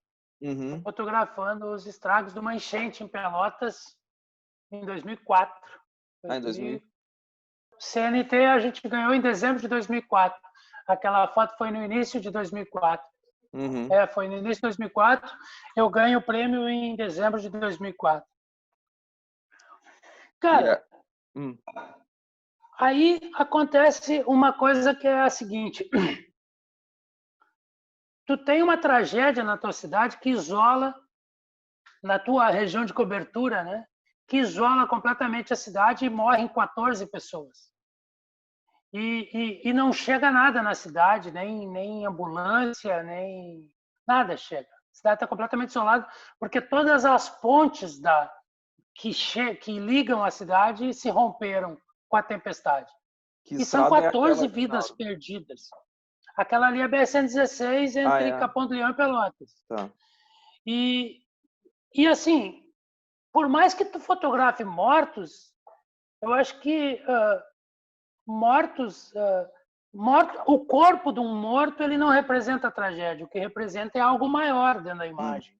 fotografando os estragos de uma enchente em Pelotas em 2004. Em 2000. CNT a gente ganhou em dezembro de 2004. Aquela foto foi no início de 2004. Foi no início de 2004. Eu ganho o prêmio em dezembro de 2004. Cara, aí acontece uma coisa que é a seguinte. Tu tem uma tragédia na tua cidade que isola, na tua região de cobertura, né? Que isola completamente a cidade e morrem 14 pessoas. E não chega nada na cidade, nem ambulância, nem nada chega. A cidade está completamente isolada, porque todas as pontes que ligam a cidade se romperam com a tempestade. E são 14 vidas perdidas. Aquela ali é a BR-116 entre Capão do Leão e Pelotas. Tá. E assim, por mais que tu fotografe mortos, eu acho que o corpo de um morto ele não representa a tragédia. O que representa é algo maior dentro da imagem.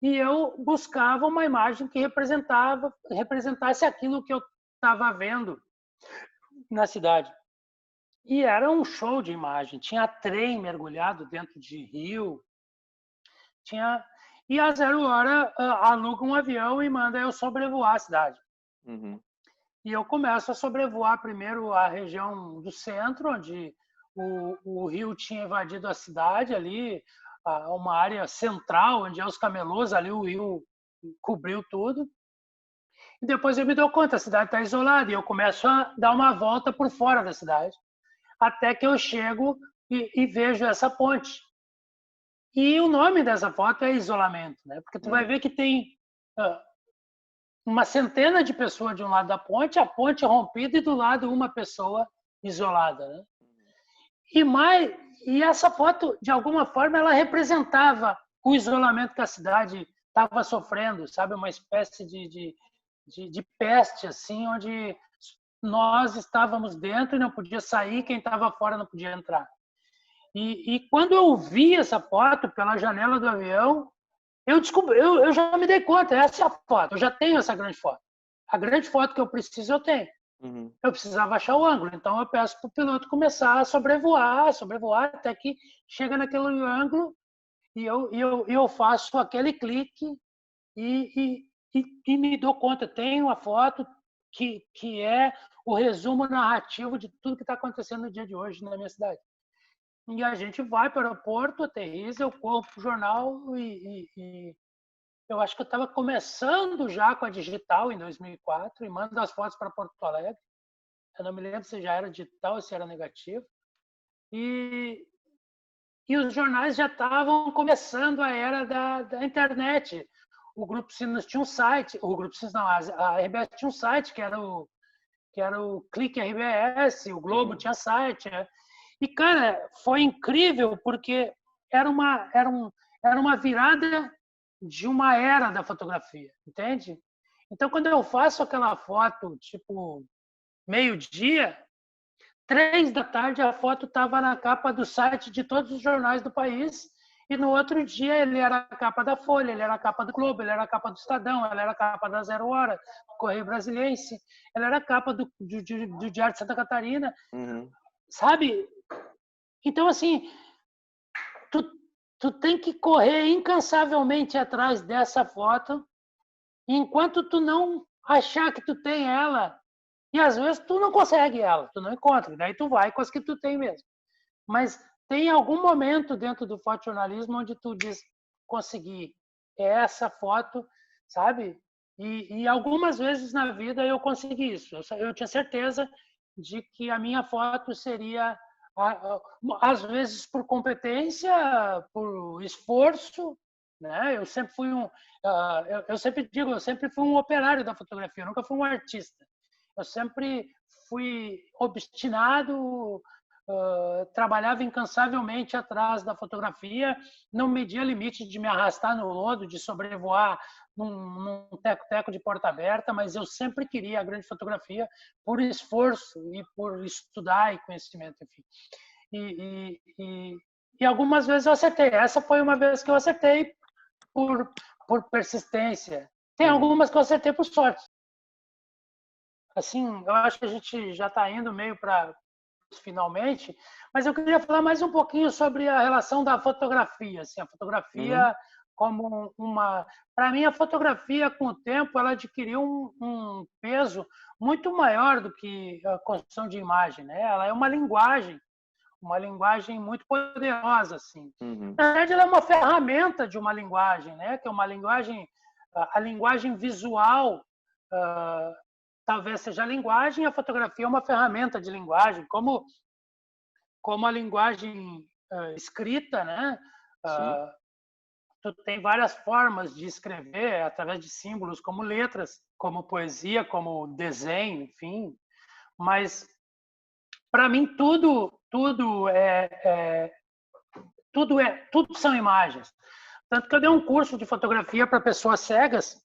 E eu buscava uma imagem que representasse aquilo que eu estava vendo na cidade. E era um show de imagem. Tinha trem mergulhado dentro de rio. E a 0 hora aluga um avião e manda eu sobrevoar a cidade. E eu começo a sobrevoar primeiro a região do centro, onde o rio tinha invadido a cidade, ali, uma área central, onde é os camelôs, ali o rio cobriu tudo. E depois eu me dou conta, a cidade está isolada, e eu começo a dar uma volta por fora da cidade, até que eu chego e vejo essa ponte. E o nome dessa foto é isolamento, né? Porque tu vai ver que tem uma centena de pessoas de um lado da ponte, a ponte rompida, e do lado uma pessoa isolada, né? E essa foto, de alguma forma, ela representava o isolamento que a cidade estava sofrendo, sabe? Uma espécie de peste, assim, onde nós estávamos dentro e não podia sair, quem estava fora não podia entrar. E quando eu vi essa foto pela janela do avião, eu já me dei conta, essa é a foto, eu já tenho essa grande foto. A grande foto que eu preciso, eu tenho. Uhum. Eu precisava achar o ângulo, então eu peço para o piloto começar a sobrevoar, até que chega naquele ângulo e eu faço aquele clique e me dou conta. Tenho a foto que é o resumo narrativo de tudo que está acontecendo no dia de hoje na minha cidade. E a gente vai para o aeroporto, aterriza, eu corro para o jornal e eu acho que eu estava começando já com a digital em 2004 e mando as fotos para Porto Alegre. Eu não me lembro se já era digital ou se era negativo. E os jornais já estavam começando a era da internet. O Grupo Sinos tinha um site, o Grupo Sinos não, a RBS tinha um site que era o Clique RBS, o Globo tinha site. E, cara, foi incrível porque era uma virada de uma era da fotografia, entende? Então, quando eu faço aquela foto, tipo, meio-dia, 3 da tarde, a foto estava na capa do site de todos os jornais do país. E no outro dia ele era a capa da Folha, ele era a capa do Globo, ele era a capa do Estadão, ele era a capa da Zero Hora, do Correio Brasiliense, ele era a capa do Diário de Santa Catarina, sabe? Então, assim, tu tem que correr incansavelmente atrás dessa foto, enquanto tu não achar que tu tem ela. E às vezes tu não consegue ela, tu não encontra, daí tu vai com as que tu tem mesmo. Mas tem algum momento dentro do fotojornalismo onde tu diz, consegui, é essa foto, sabe? E algumas vezes na vida eu consegui isso. Eu tinha certeza de que a minha foto seria, às vezes por competência, por esforço, né? Eu sempre fui eu sempre digo, eu sempre fui um operário da fotografia, eu nunca fui um artista. Eu sempre fui obstinado, trabalhava incansavelmente atrás da fotografia, não media limite de me arrastar no lodo, de sobrevoar num teco-teco de porta aberta, mas eu sempre queria a grande fotografia por esforço e por estudar e conhecimento, enfim. E algumas vezes eu acertei. Essa foi uma vez que eu acertei por persistência. Tem algumas que eu acertei por sorte. Assim, eu acho que a gente já está indo meio para finalmente, mas eu queria falar mais um pouquinho sobre a relação da fotografia. Assim, a fotografia como uma... Para mim, a fotografia, com o tempo, ela adquiriu um peso muito maior do que a construção de imagem, né? Ela é uma linguagem muito poderosa, assim. Na verdade, ela é uma ferramenta de uma linguagem, né? Que é uma linguagem, a linguagem visual, talvez seja a linguagem, a fotografia é uma ferramenta de linguagem, como a linguagem escrita, né? Tu tem várias formas de escrever através de símbolos, como letras, como poesia, como desenho, enfim. Mas para mim tudo são imagens. Tanto que eu dei um curso de fotografia para pessoas cegas,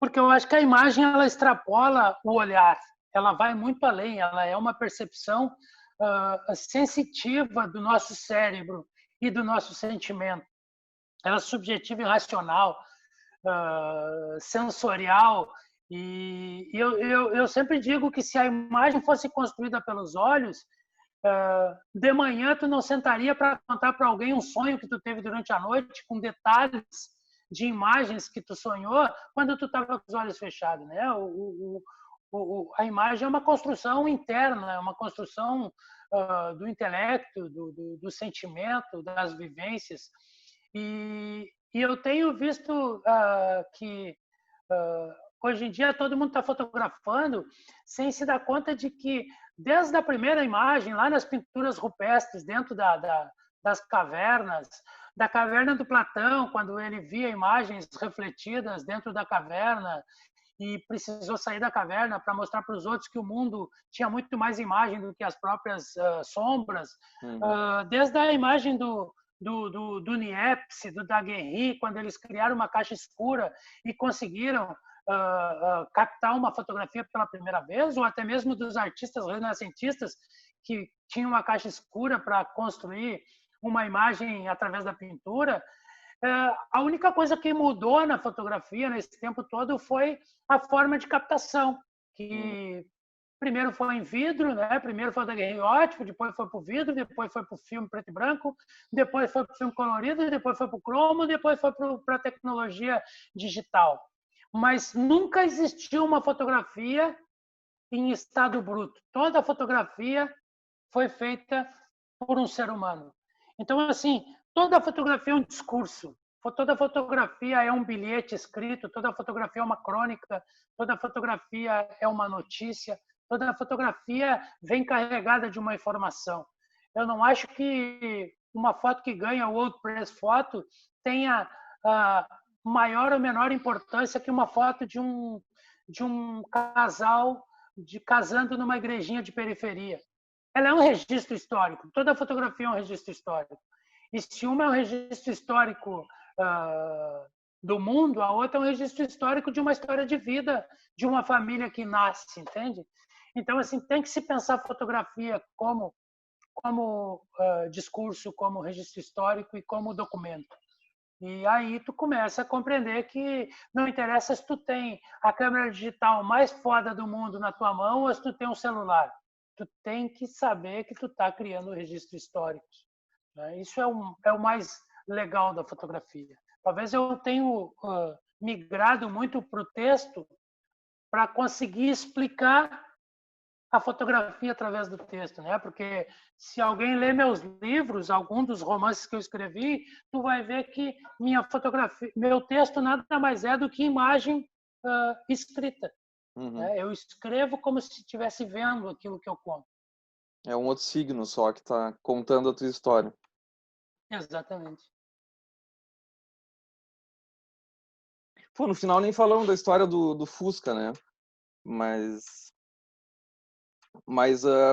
porque eu acho que a imagem ela extrapola o olhar, ela vai muito além, ela é uma percepção sensitiva do nosso cérebro e do nosso sentimento. Ela é subjetiva e racional, sensorial. E eu sempre digo que se a imagem fosse construída pelos olhos, de manhã tu não sentaria para contar para alguém um sonho que tu teve durante a noite, com detalhes de imagens que tu sonhou quando tu estava com os olhos fechados, né? A imagem é uma construção interna, é uma construção do intelecto, do sentimento, das vivências. E eu tenho visto que hoje em dia todo mundo está fotografando sem se dar conta de que desde a primeira imagem, lá nas pinturas rupestres, dentro das cavernas, da caverna do Platão, quando ele via imagens refletidas dentro da caverna, e precisou sair da caverna para mostrar para os outros que o mundo tinha muito mais imagem do que as próprias sombras. Desde a imagem do Niepce, do Daguerre, quando eles criaram uma caixa escura e conseguiram captar uma fotografia pela primeira vez, ou até mesmo dos artistas renascentistas que tinham uma caixa escura para construir uma imagem através da pintura. A única coisa que mudou na fotografia nesse tempo todo foi a forma de captação, que primeiro foi em vidro, né? Primeiro foi o daguerreótipo, depois foi para o vidro, depois foi para o filme preto e branco, depois foi para o filme colorido, depois foi para o cromo, depois foi para a tecnologia digital. Mas nunca existiu uma fotografia em estado bruto. Toda a fotografia foi feita por um ser humano. Então, assim, toda fotografia é um discurso, toda fotografia é um bilhete escrito, toda fotografia é uma crônica, toda fotografia é uma notícia, toda fotografia vem carregada de uma informação. Eu não acho que uma foto que ganha o World Press Photo tenha maior ou menor importância que uma foto de um casal casando numa igrejinha de periferia. Ela é um registro histórico. Toda fotografia é um registro histórico. E se uma é um registro histórico do mundo, a outra é um registro histórico de uma história de vida, de uma família que nasce, entende? Então, assim, tem que se pensar a fotografia como discurso, como registro histórico e como documento. E aí tu começa a compreender que não interessa se tu tem a câmera digital mais foda do mundo na tua mão ou se tu tem um celular. Tu tem que saber que tu está criando registros históricos. Né? Isso é o mais legal da fotografia. Talvez eu tenha migrado muito para o texto para conseguir explicar a fotografia através do texto, né? Porque se alguém lê meus livros, algum dos romances que eu escrevi, tu vai ver que minha fotografia, meu texto nada mais é do que imagem escrita. Né? Eu escrevo como se estivesse vendo aquilo que eu conto. É um outro signo só que está contando a tua história. Exatamente. Pô, no final nem falamos da história do Fusca, né? Mas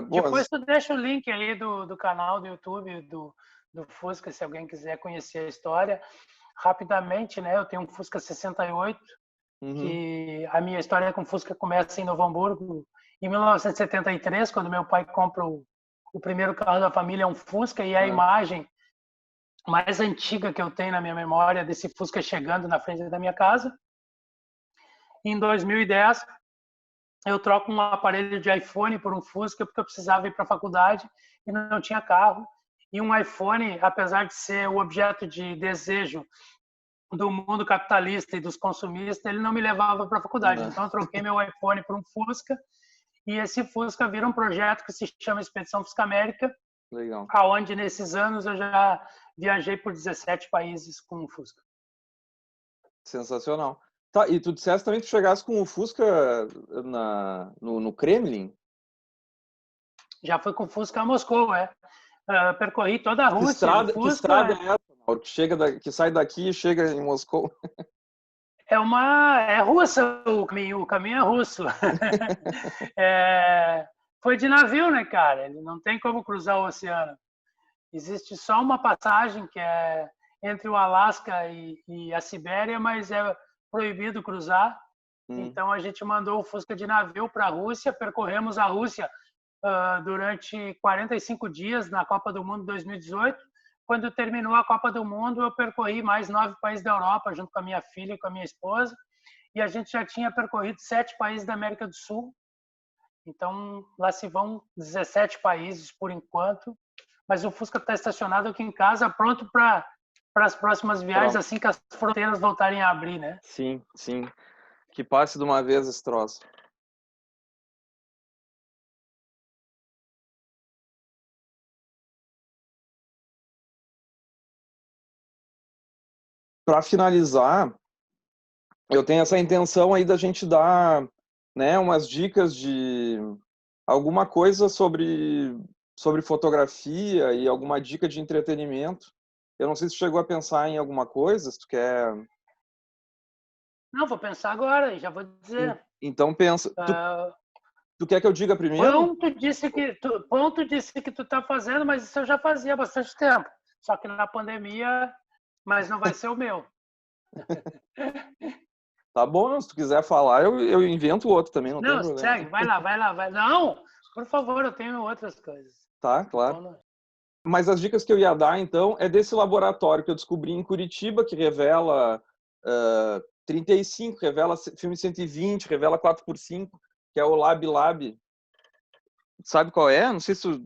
Depois tu deixa o link aí do canal do YouTube do Fusca, se alguém quiser conhecer a história. Rapidamente, né? Eu tenho um Fusca 68, que a minha história com Fusca começa em Novo Hamburgo, em 1973, quando meu pai compra o primeiro carro da família, é um Fusca, e a imagem mais antiga que eu tenho na minha memória desse Fusca chegando na frente da minha casa. Em 2010, eu troco um aparelho de iPhone por um Fusca porque eu precisava ir para a faculdade e não tinha carro. E um iPhone, apesar de ser o objeto de desejo do mundo capitalista e dos consumistas, ele não me levava para a faculdade. Então eu troquei meu iPhone por um Fusca e esse Fusca vira um projeto que se chama Expedição Fusca América. Legal. Aonde nesses anos eu já viajei por 17 países com o Fusca. Sensacional. Tá, e tu disseste também que tu chegasse com o Fusca no Kremlin? Já fui com o Fusca a Moscou, percorri toda a Rússia. Que estrada é essa, Mauro? Que sai daqui e chega em Moscou? É russa o caminho é russo. Foi de navio, né, cara? Ele não tem como cruzar o oceano. Existe só uma passagem que é entre o Alasca e a Sibéria, mas é proibido cruzar. Então a gente mandou o Fusca de navio para a Rússia, percorremos a Rússia durante 45 dias na Copa do Mundo 2018. Quando terminou a Copa do Mundo, eu percorri mais 9 países da Europa, junto com a minha filha e com a minha esposa, e a gente já tinha percorrido 7 países da América do Sul. Então lá se vão 17 países por enquanto, mas o Fusca está estacionado aqui em casa, pronto para as próximas viagens, assim que as fronteiras voltarem a abrir, né? Sim, sim. Que passe de uma vez esse troço. Para finalizar, eu tenho essa intenção aí da gente dar, né, umas dicas de alguma coisa sobre fotografia e alguma dica de entretenimento. Eu não sei se tu chegou a pensar em alguma coisa, se tu quer Não, vou pensar agora e já vou dizer. Então pensa. Uh, Tu quer que eu diga primeiro? Ponto disse que tu tá fazendo, mas isso eu já fazia há bastante tempo. Só que na pandemia, mas não vai ser o meu. Tá bom, se tu quiser falar, eu invento outro também, não tem Não, problema. segue, vai lá, vai lá, vai. Não, por favor, eu tenho outras coisas. Tá, claro. Então, Mas as dicas que eu ia dar, então, é desse laboratório que eu descobri em Curitiba, que revela 35, revela filme 120, revela 4x5, que é o Lab Lab. Sabe qual é? Não sei se tu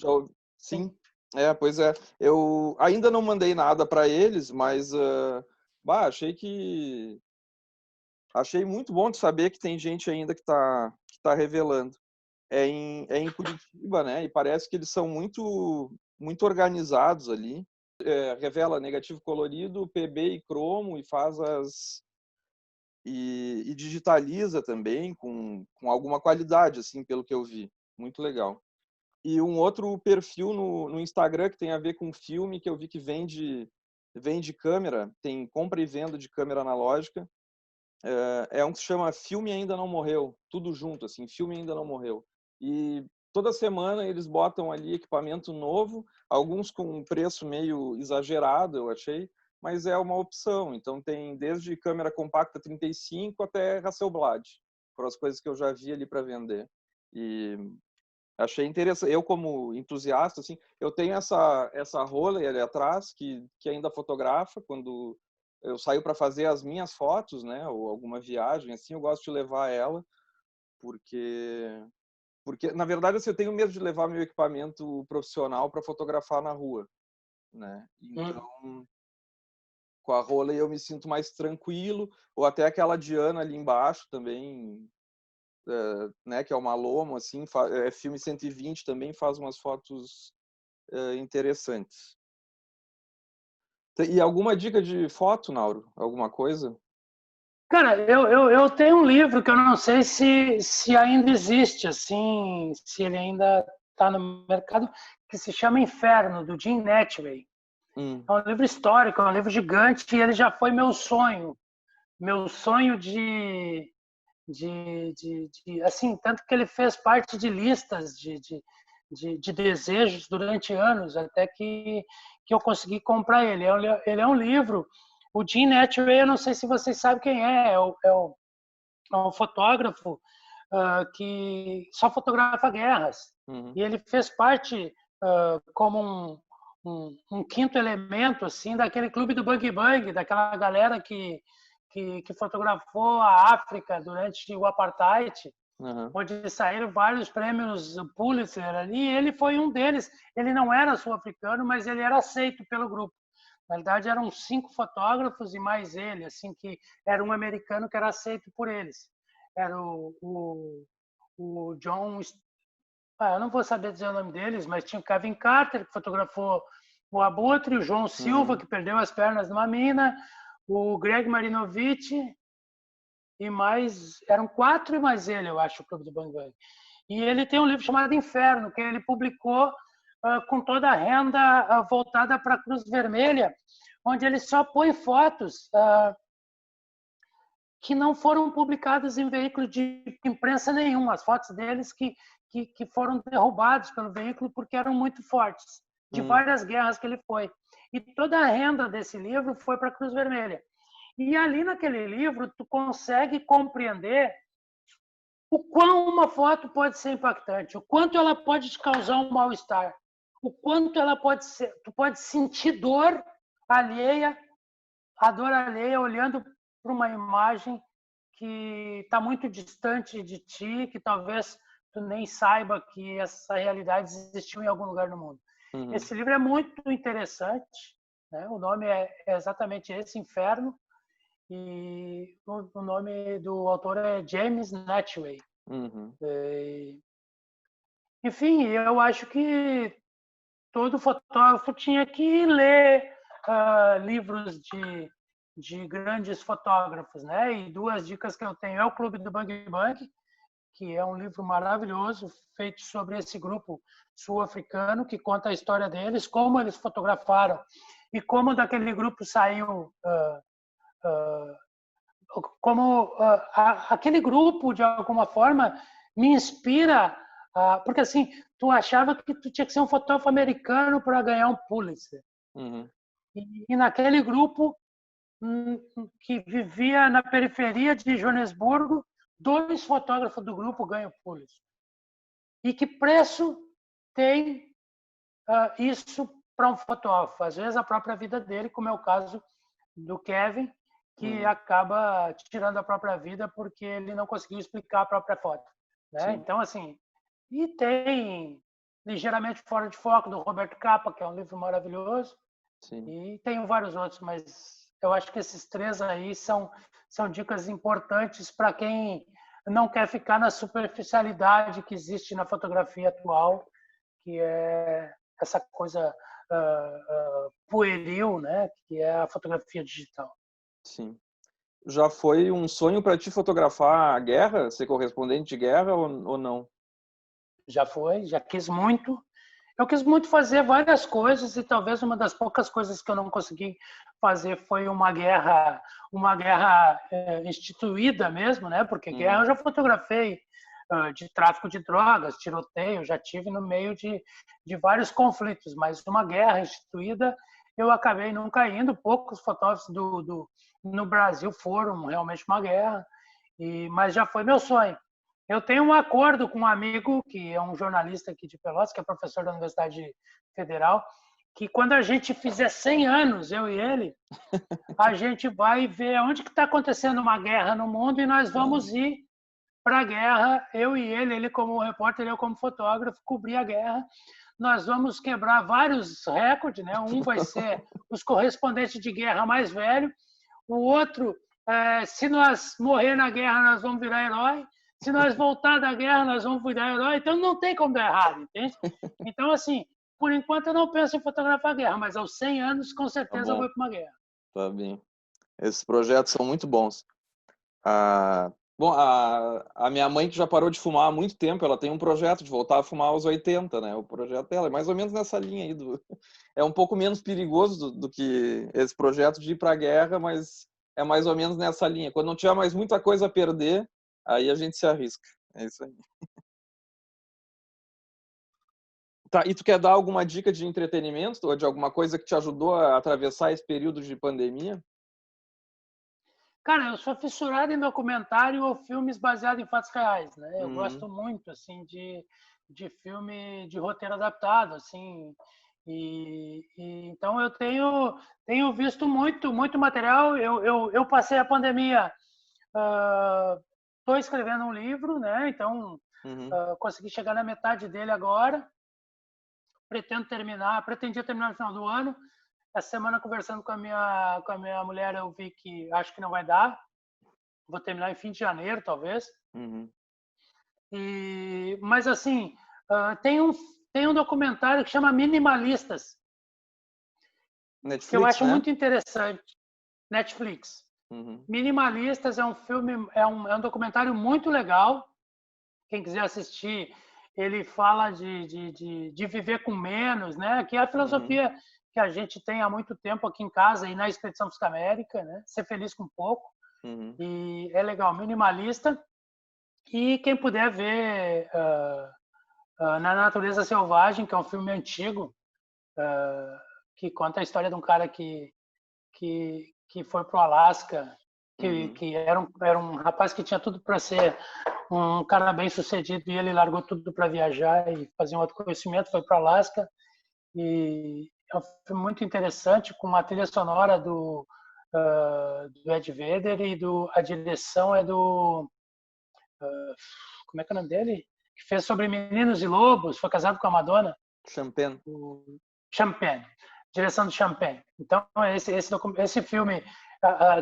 já ouviu. Sim. É, pois é. Eu ainda não mandei nada para eles, mas achei muito bom de saber que tem gente ainda que tá revelando. É em Curitiba, né? E parece que eles são muito organizados ali. Revela negativo colorido, PB e cromo e faz e digitaliza também com alguma qualidade, assim, pelo que eu vi. Muito legal. E um outro perfil no Instagram que tem a ver com filme, que eu vi que vende câmera, tem compra e venda de câmera analógica. É um que se chama Filme Ainda Não Morreu, tudo junto, assim, Filme Ainda Não Morreu. E toda semana eles botam ali equipamento novo, alguns com um preço meio exagerado, eu achei, mas é uma opção. Então tem desde câmera compacta 35 até Hasselblad, foram as coisas que eu já vi ali para vender. E achei interessante. Eu, como entusiasta, assim, eu tenho essa Rollei ali atrás que ainda fotografa quando eu saio para fazer as minhas fotos, né, ou alguma viagem assim, eu gosto de levar ela porque na verdade assim, eu tenho medo de levar meu equipamento profissional para fotografar na rua, né? Então, com a Rollei eu me sinto mais tranquilo, ou até aquela Diana ali embaixo também, né, que é uma Lomo, assim, é filme 120 também, faz umas fotos interessantes. E alguma dica de foto, Nauro? Alguma coisa? cara, eu tenho um livro que eu não sei se ainda existe, assim, se ele ainda está no mercado, que se chama Inferno, do Jim Natchway. É um livro histórico, é um livro gigante e ele já foi meu sonho assim, tanto que ele fez parte de listas de desejos durante anos, até que eu consegui comprar ele. Ele é um livro. O Gene Hathaway, eu não sei se vocês sabem quem é um fotógrafo que só fotografa guerras. Uhum. E ele fez parte como um quinto elemento assim daquele clube do Bang Bang, daquela galera que fotografou a África durante o Apartheid, onde saíram vários prêmios Pulitzer ali, e ele foi um deles. Ele não era sul-africano, mas ele era aceito pelo grupo. Na verdade, eram 5 fotógrafos e mais ele, assim, que era um americano que era aceito por eles. Era o John... eu não vou saber dizer o nome deles, mas tinha o Kevin Carter, que fotografou o Abutre, o João Silva, que perdeu as pernas numa mina, o Greg Marinovich, e mais... Eram 4 e mais ele, eu acho, o Clube do Bang Bang. E ele tem um livro chamado Inferno, que ele publicou com toda a renda voltada para a Cruz Vermelha, onde ele só põe fotos que não foram publicadas em veículo de imprensa nenhum. As fotos deles que foram derrubados pelo veículo porque eram muito fortes, de várias guerras que ele foi. E toda a renda desse livro foi para a Cruz Vermelha. E ali naquele livro, tu consegue compreender o quão uma foto pode ser impactante, o quanto ela pode te causar um mal-estar, o quanto ela pode ser, tu pode sentir dor alheia, a dor alheia olhando para uma imagem que está muito distante de ti, que talvez tu nem saiba que essa realidade existiu em algum lugar no mundo. Esse livro é muito interessante, né? O nome é exatamente esse, Inferno, e o nome do autor é James Natchway. Enfim, eu acho que todo fotógrafo tinha que ler livros de grandes fotógrafos, né? E 2 dicas que eu tenho é o Clube do Bang Bang, que é um livro maravilhoso feito sobre esse grupo sul-africano que conta a história deles, como eles fotografaram e como daquele grupo saiu como aquele grupo, de alguma forma, me inspira, porque assim, tu achava que tu tinha que ser um fotógrafo americano para ganhar um Pulitzer. Uhum. E naquele grupo que vivia na periferia de Joanesburgo, 2 fotógrafos do grupo ganham o Pulitzer. E que preço tem isso para um fotógrafo? Às vezes a própria vida dele, como é o caso do Kevin, que acaba tirando a própria vida porque ele não conseguiu explicar a própria foto, né? Então, assim, e tem Ligeiramente Fora de Foco, do Roberto Capa, que é um livro maravilhoso, e tem vários outros, mas eu acho que esses 3 aí são dicas importantes para quem não quer ficar na superficialidade que existe na fotografia atual, que é essa coisa pueril, né? Que é a fotografia digital. Sim. Já foi um sonho para ti fotografar a guerra, ser correspondente de guerra ou não? Já foi, já quis muito. Eu quis muito fazer várias coisas e talvez uma das poucas coisas que eu não consegui fazer foi uma guerra instituída mesmo, né? Porque guerra eu já fotografei, de tráfico de drogas, tiroteio, já tive no meio de vários conflitos, mas uma guerra instituída eu acabei nunca indo. Poucos fotógrafos no Brasil foram realmente uma guerra, mas já foi meu sonho. Eu tenho um acordo com um amigo que é um jornalista aqui de Pelotas, que é professor da Universidade Federal, que quando a gente fizer 100 anos, eu e ele, a gente vai ver onde que está acontecendo uma guerra no mundo e nós vamos ir para a guerra, eu e ele como repórter, eu como fotógrafo, cobrir a guerra. Nós vamos quebrar vários recordes, né? Um vai ser os correspondentes de guerra mais velho, o outro, se nós morrer na guerra, nós vamos virar herói. Se nós voltar da guerra, nós vamos virar herói. Então, não tem como dar errado, entende? Então, assim, por enquanto, eu não penso em fotografar a guerra, mas aos 100 anos, com certeza, eu vou para uma guerra. Tá bem. Esses projetos são muito bons. Bom, a minha mãe, que já parou de fumar há muito tempo, ela tem um projeto de voltar a fumar aos 80, né? O projeto dela é mais ou menos nessa linha aí. É um pouco menos perigoso do que esse projeto de ir para a guerra, mas é mais ou menos nessa linha. Quando não tiver mais muita coisa a perder, aí a gente se arrisca. É isso aí. Tá, e tu quer dar alguma dica de entretenimento ou de alguma coisa que te ajudou a atravessar esse período de pandemia? Cara, eu sou fissurado em documentário ou filmes baseados em fatos reais, né? Eu gosto muito, assim, de filme de roteiro adaptado, assim. Então eu tenho visto muito material. Eu passei a pandemia, estou escrevendo um livro, né? Então consegui chegar na metade dele agora. Pretendia terminar no final do ano. Essa semana, conversando com a minha mulher, eu vi que acho que não vai dar. Vou terminar em fim de janeiro, talvez. Mas, assim, tem um documentário que chama Minimalistas, Netflix, que eu acho né? muito interessante. Netflix. Minimalistas é um filme, é um documentário muito legal. Quem quiser assistir, ele fala de viver com menos, né? Que é a filosofia que a gente tem há muito tempo aqui em casa e na Expedição América, né? Ser feliz com pouco. E é legal, minimalista. E quem puder ver Na Natureza Selvagem, que é um filme antigo, que conta a história de um cara que foi para o Alasca, que era um rapaz que tinha tudo para ser um cara bem sucedido e ele largou tudo para viajar e fazer um autoconhecimento, foi para o Alasca. E é um filme muito interessante, com uma trilha sonora do Ed Vedder e a direção é do... como é que é o nome dele? Que fez Sobre Meninos e Lobos, foi casado com a Madonna. Champagne. Champagne. Direção do Champagne. Então, esse filme,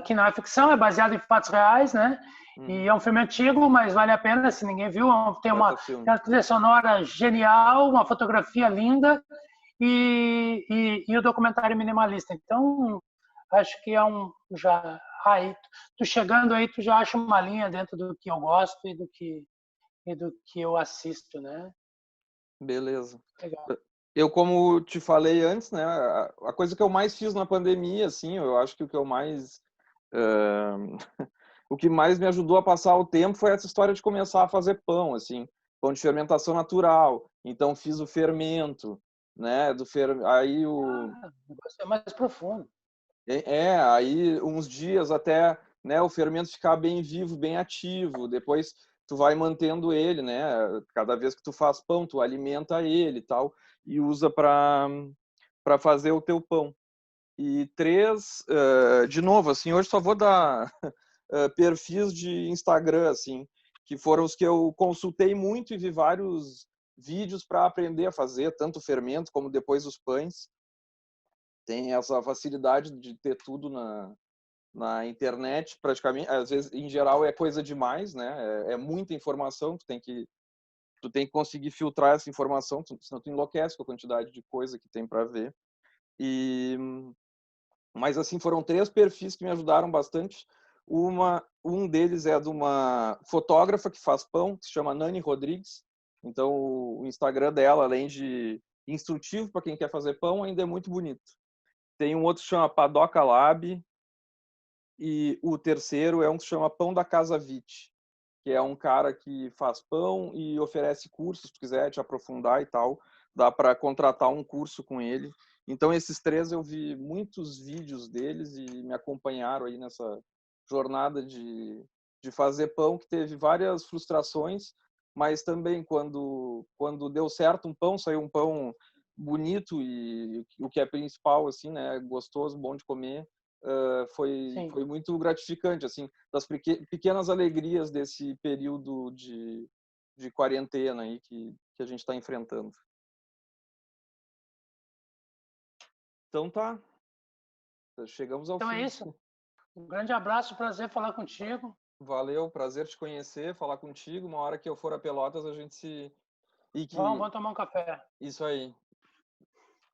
que não é ficção, é baseado em fatos reais, né? E é um filme antigo, mas vale a pena, se ninguém viu. Tem uma trilha sonora genial, uma fotografia linda e o documentário minimalista. Então, acho que é aí, tu chegando aí, tu já acha uma linha dentro do que eu gosto e do que eu assisto, né? Beleza. Legal. Eu, como te falei antes, né, a coisa que eu mais fiz na pandemia, assim, eu acho que o que eu mais o que mais me ajudou a passar o tempo foi essa história de começar a fazer pão, assim, pão de fermentação natural. Então fiz o fermento, né? Aí O negócio é mais profundo. aí uns dias até, né, o fermento ficar bem vivo, bem ativo. Depois tu vai mantendo ele, né? Cada vez que tu faz pão, tu alimenta ele e tal, e usa para fazer o teu pão. E três, de novo, assim, hoje só vou dar perfis de Instagram, assim, que foram os que eu consultei muito e vi vários vídeos para aprender a fazer, tanto o fermento como depois os pães. Tem essa facilidade de ter tudo na internet, praticamente. Às vezes, em geral, é coisa demais, né? É muita informação, tu tem que conseguir filtrar essa informação, senão tu enlouquece com a quantidade de coisa que tem para ver. Mas assim, foram três perfis que me ajudaram bastante. Um deles é de uma fotógrafa que faz pão, que se chama Nani Rodrigues. Então, o Instagram dela, além de instrutivo para quem quer fazer pão, ainda é muito bonito. Tem um outro que chama Padoca Lab, e o terceiro é um que se chama Pão da Casa Vite, que é um cara que faz pão e oferece cursos, se tu quiser te aprofundar e tal, dá para contratar um curso com ele. Então esses três eu vi muitos vídeos deles e me acompanharam aí nessa jornada de fazer pão, que teve várias frustrações, mas também quando deu certo um pão, saiu um pão bonito e o que é principal, assim, né, gostoso, bom de comer, foi muito gratificante, assim, das pequenas alegrias desse período de quarentena aí que a gente está enfrentando. Então tá, chegamos ao Então é fim. isso. Um grande abraço, prazer falar contigo. Valeu, prazer te conhecer, falar contigo. Uma hora que eu for a Pelotas, a gente se... E que... Vamos tomar um café. Isso aí.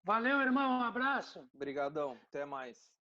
Valeu, irmão. Um abraço. Obrigadão. Até mais.